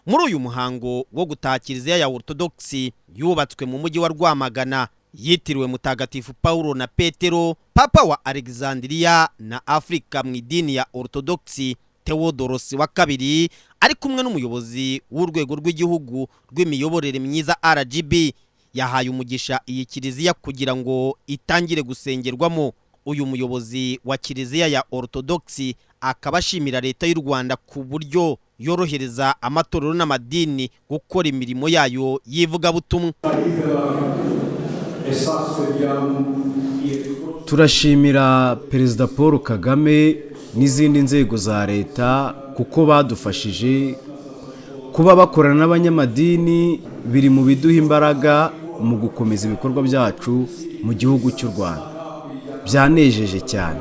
Muri uyu muhango wo gutaha kiliziya ya Orthodox yubatswe mu mujyi wa Rwamagana yitiriwe Mutagatifu Paulo na Petero, Papa wa Alexandria na Afrika mu idini ya Orthodox Theodoros wa kabiri, ari kumwe n'umuyobozi w'urwego rw'igihugu rw'imiyoborere myiza RGB, yahaye umugisha iyi kiliziya kugira ngo itangire gusengerwamo. Uyu muyobozi wa kiliziya ya Orthodox akaba ashimira leta y'u Rwanda ku buryo yorohereza amatorero n'amadini gukora imirimo yayo yivugabutumwa. Turashimira Perezida Paul Kagame n'izindi nzego za leta kuko badufashije kuba bakorana n'abanyamadini, biri mu biduha imbaraga mu gukomeza ibikorwa byacu mu gihugu cy'u Rwanda. Byanejeje cyane.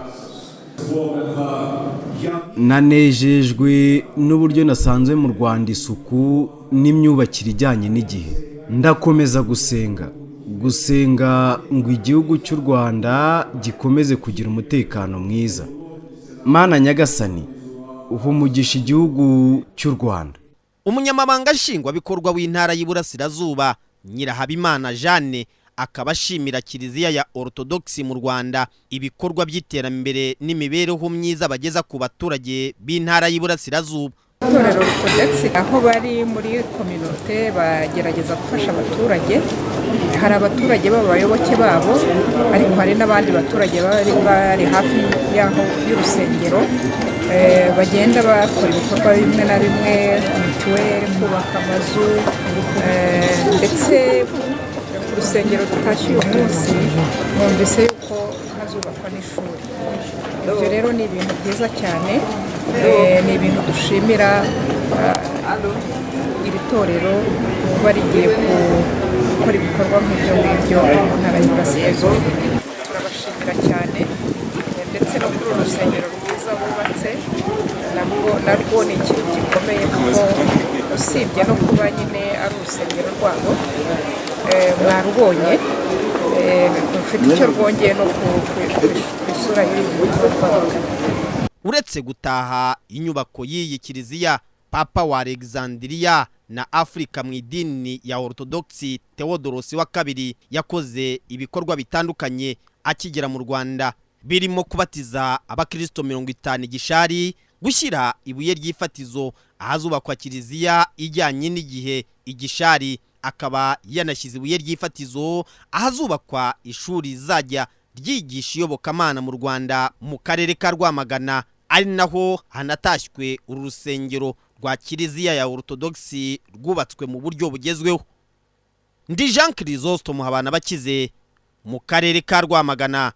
Nanejejwe n'uburyo nasanzwe mu Rwanda isuku n'imyubakire ijyanye n'igihe. Ndakomeza gusenga ngo igihugu cy'u Rwanda gikomeze kugira umutekano mwiza. Mana Nyagasani, uhumugisha igihugu cy'u Rwanda. Umunyamabanga nshingwabikorwa w'intara y'Iburasirazuba Nyirahabimana Jeanne akaba ashimira kiliziya ya Orthodox mu Rwanda ibikorwa by'iterambere n'imibereho myiza bageza ku baturage b'intara y'Iburasirazuba. Itorero Orthodox aho bari muri communauté bagerageza gufasha abaturage. Hari abaturage b'abayoboke babo, ariko hari n'abandi baturage bari hafi y'aho y'urusengero, bagenda bakora ibikorwa bimwe na bimwe, mituweli, kubaka amazu, ndetse ku rusengero dutashye uyu munsi mwumvise yuko hazubakwa n'ishuri. Ibyo rero ni ibintu byiza cyane, ni ibintu dushimira iri torero kuba rigiye gukora ibikorwa nk'ibyo ngibyo mu ntara y'Iburasirazuba. Turabashimira cyane, ndetse no kuri uru rusengero rwiza bubatse narwo ni ikintu gikomeye, kuko usibye no kuba nyine ari urusengero rwabo mwarubonye, rufite icyo rwongeye no ku isura y'igihugu rwabo. Uretse gutaha inyubako y'iyi kiliziya, Papa wa Alexandria na Afrika mu idini ya Orthodox Theodoros wa kabiri yakoze ibikorwa bitandukanye akigera mu Rwanda, birimo kubatiza abakristo 50 Gishari, gushyira ibuye ry'ifatizo ahazubakwa kiliziya ijyanye n'igihe Igishari, akaba yanashyize ibuye ry'ifatizo ahazubakwa ishuri zajya ryigisha iyobokamana mu Rwanda mu karere ka Rwamagana, ari naho hanatashywe uru rusengero rwa kiliziya ya Orthodox rwubatswe mu buryo bugezweho. Ndi Jean Chrysostome Habanabakize mu karere ka Rwamagana.